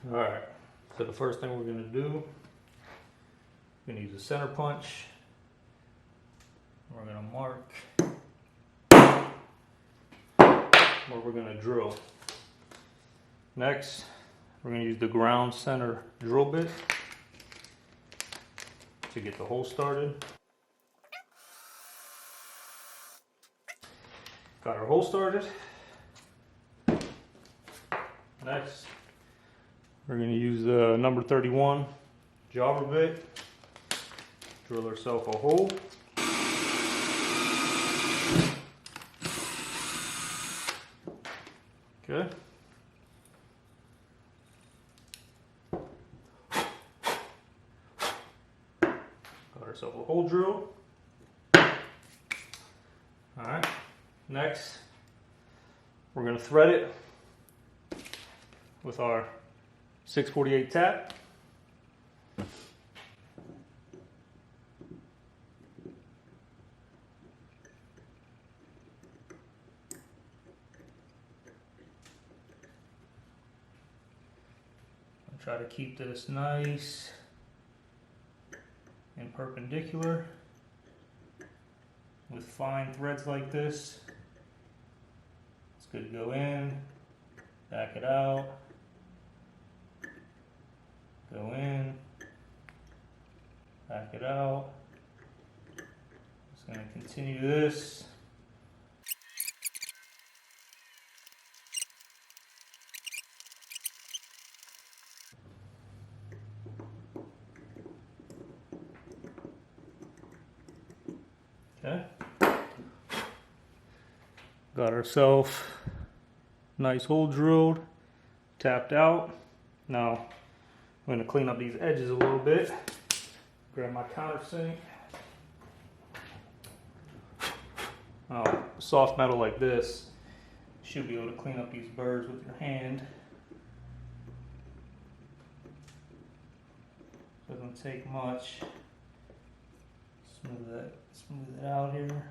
Alright, so the first thing we're going to do, we're going to use a center punch. We're going to mark where we're going to drill. Next, we're going to use the ground center drill bit to get the hole started. Got our hole started. Next, we're going to use the number 31 jobber bit, drill ourselves a hole. Okay. Got ourselves a hole drill. Alright, next we're going to thread it with our 648 tap. Try to keep this nice and perpendicular with fine threads like this. It's good to go in, back it out, go in, back it out. Just going to continue this. Okay. Got ourselves a nice hole drilled, tapped out. Now I'm going to clean up these edges a little bit. Grab my countersink. Soft metal like this, you should be able to clean up these burrs with your hand. Doesn't take much. Smooth it out here.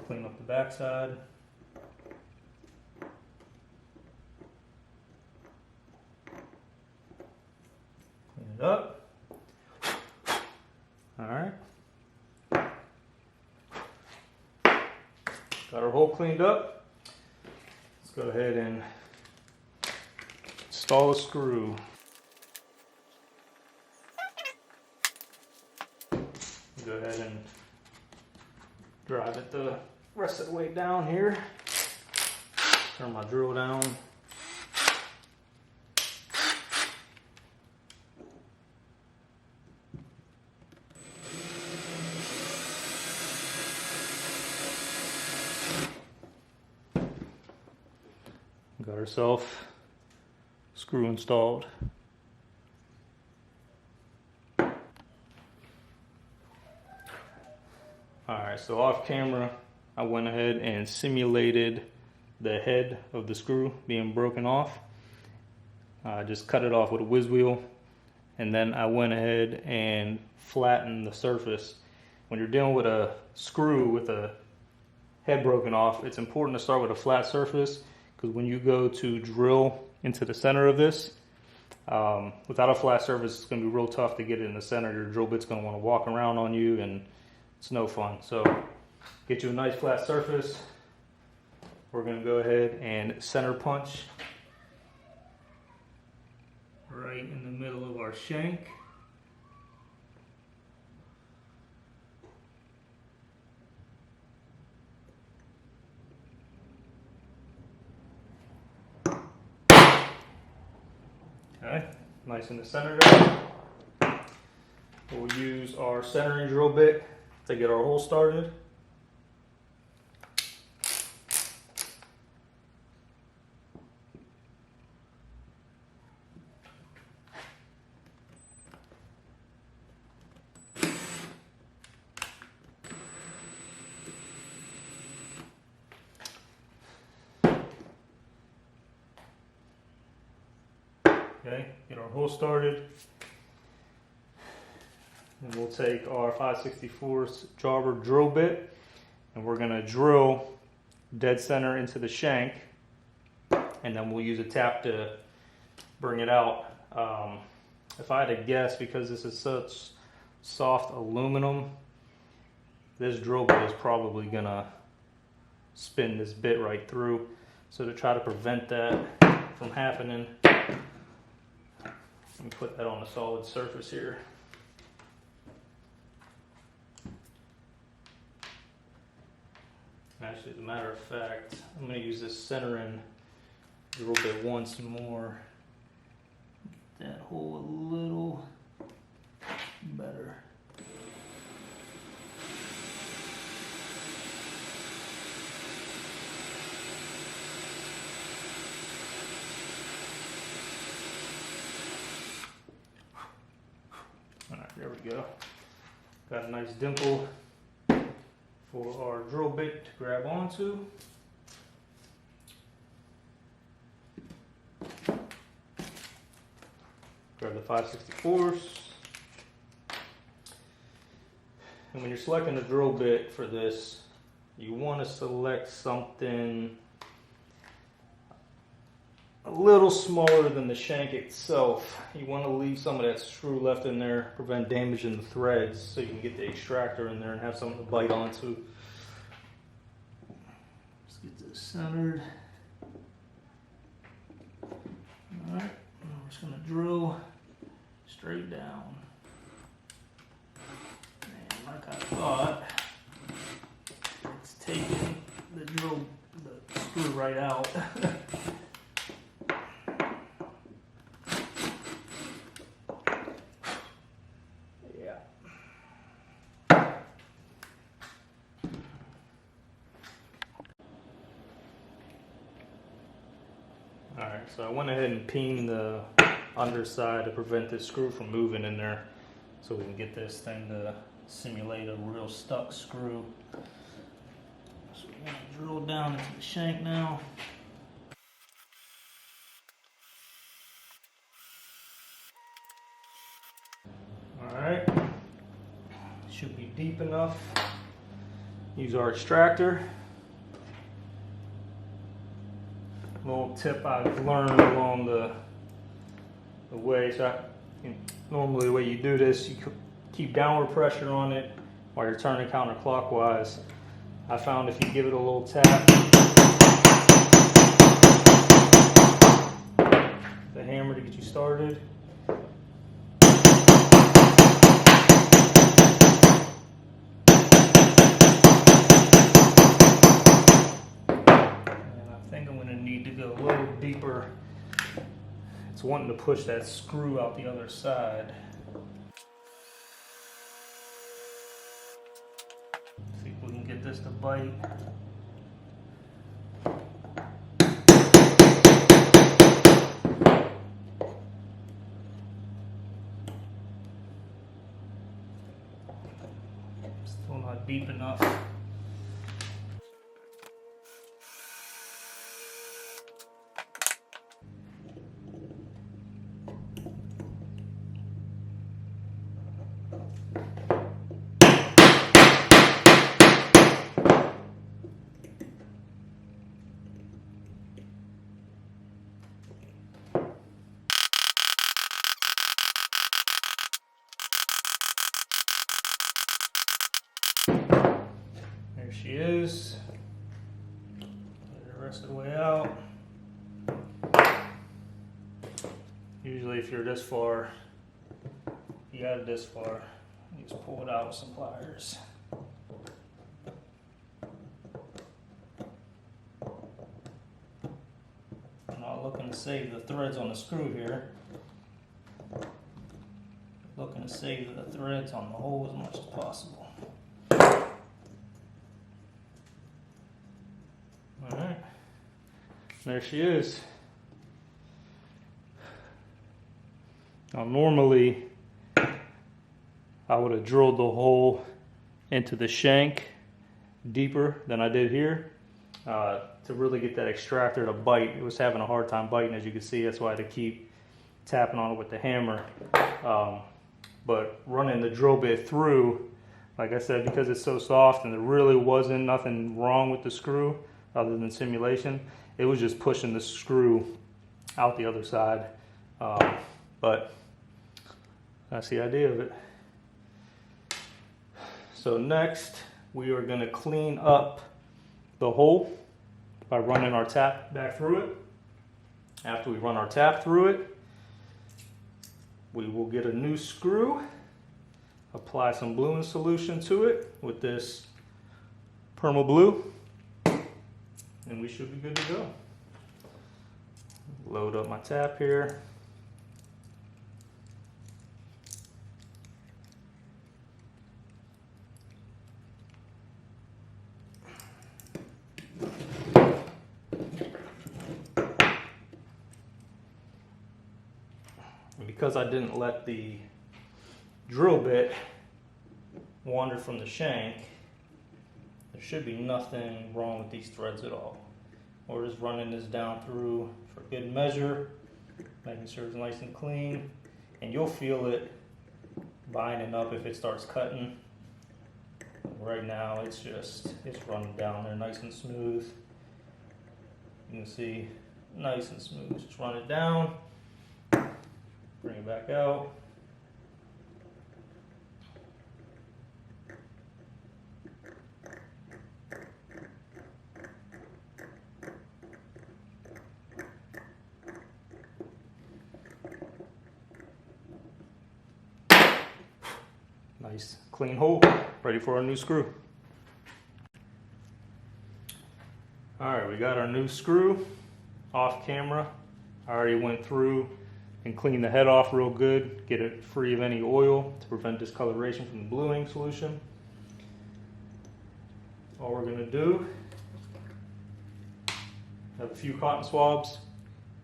Clean up the backside. Clean it up. Alright. Got our hole cleaned up. Let's go ahead and install a screw. Go ahead and drive it the rest of the way down here. Turn my drill down. Got ourselves screw installed. Alright, so off camera I went ahead and simulated the head of the screw being broken off. I just cut it off with a whiz wheel, and then I went ahead and flattened the surface. When you're dealing with a screw with a head broken off, it's important to start with a flat surface, because when you go to drill into the center of this, without a flat surface, it's going to be real tough to get it in the center. Your drill bit's going to want to walk around on you, and it's no fun. So get you a nice flat surface. We're going to go ahead and center punch right in the middle of our shank. Okay, nice in the center there. We'll use our centering drill bit to get our hole started. Okay, get our hole started. And we'll take our 5/64 jobber drill bit and we're gonna drill dead center into the shank, and then we'll use a tap to bring it out. If I had to guess, because this is such soft aluminum, this drill bit is probably gonna spin this bit right through. So to try to prevent that from happening, let me put that on a solid surface here. Actually, as a matter of fact, I'm going to use this centering drill bit once more. Get that hole a little better. Alright, there we go. Got a nice dimple for our drill bit to grab onto. Grab the 5/64. And when you're selecting the drill bit for this, you want to select something a little smaller than the shank itself. You want to leave some of that screw left in there, prevent damage in the threads, so you can get the extractor in there and have something to bite onto. Let's get this centered. Alright, we're just going to drill straight down. And like I thought, it's taking the screw right out. Alright, so I went ahead and peened the underside to prevent this screw from moving in there, so we can get this thing to simulate a real stuck screw. So we're going to drill down into the shank now. Alright, should be deep enough. Use our extractor. Little tip I've learned along the way. So normally the way you do this, you keep downward pressure on it while you're turning counterclockwise. I found if you give it a little tap, the hammer to get you started. Go a little deeper. It's wanting to push that screw out the other side. See if we can get this to bite. Still not deep enough. There she is. Get the rest of the way out. Usually if you're this far, you got it this far, you just pull it out with some pliers. I'm not looking to save the threads on the screw here. Looking to save the threads on the hole as much as possible. Alright, there she is. Now normally I would have drilled the hole into the shank deeper than I did here to really get that extractor to bite. It was having a hard time biting, as you can see. That's why I had to keep tapping on it with the hammer. But running the drill bit through Like I said, because it's so soft and there really wasn't nothing wrong with the screw other than simulation, it was just pushing the screw out the other side. But that's the idea of it. So next, we are going to clean up the hole by running our tap back through it. After we run our tap through it, we will get a new screw, apply some bluing solution to it with this Perma Blue, and we should be good to go. Load up my tap here. Because I didn't let the drill bit wander from the shank, there should be nothing wrong with these threads at all. We're just running this down through for good measure, making sure it's nice and clean, and you'll feel it binding up if it starts cutting. Right now it's running down there nice and smooth. You can see nice and smooth. Just run it down. Bring it back out. Nice clean hole, ready for our new screw. All right, we got our new screw off camera. I already went through and clean the head off real good, get it free of any oil to prevent discoloration from the bluing solution. All we're gonna do, have a few cotton swabs,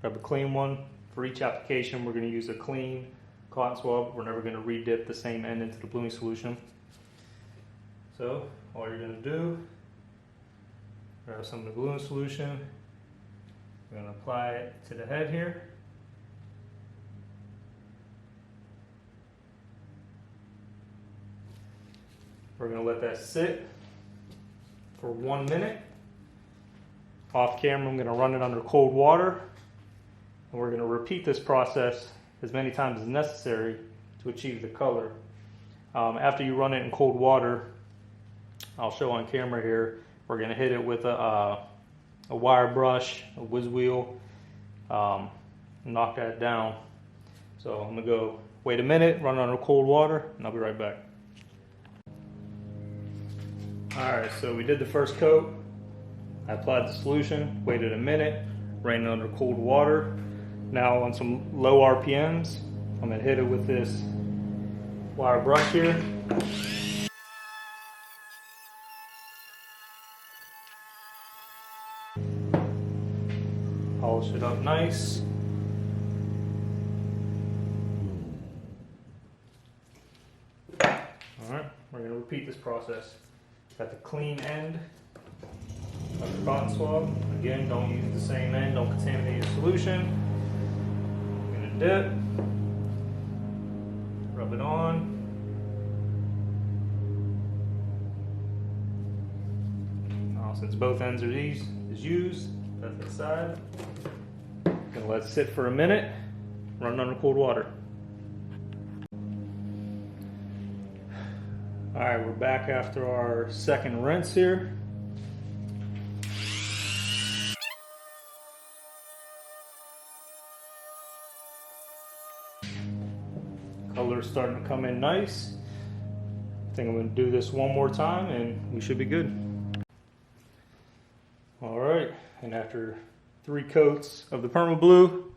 grab a clean one. For each application, we're gonna use a clean cotton swab. We're never gonna re-dip the same end into the bluing solution. So, all you're gonna do, grab some of the bluing solution, we're gonna apply it to the head here. We're going to let that sit for 1 minute. Off camera, I'm going to run it under cold water. And we're going to repeat this process as many times as necessary to achieve the color. After you run it in cold water, I'll show on camera here, we're going to hit it with a wire brush, a whiz wheel, knock that down. So I'm going to go wait a minute, run it under cold water, and I'll be right back. Alright, so we did the first coat. I applied the solution, waited a minute, ran it under cold water. Now on some low RPMs, I'm going to hit it with this wire brush here. Polish it up nice. Alright, we're going to repeat this process. Got the clean end of the cotton swab. Again, don't use the same end, don't contaminate your solution. I'm going to dip, rub it on. Now, since both ends are used, that's the side. Gonna let it sit for a minute, run under cold water. Alright, we're back after our second rinse here. Color's starting to come in nice. I think I'm going to do this one more time and we should be good. Alright, and after 3 coats of the Perma Blue,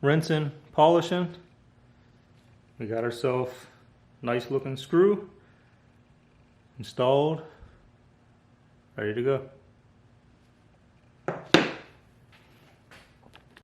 rinsing, polishing, we got ourselves a nice looking screw installed, ready to go.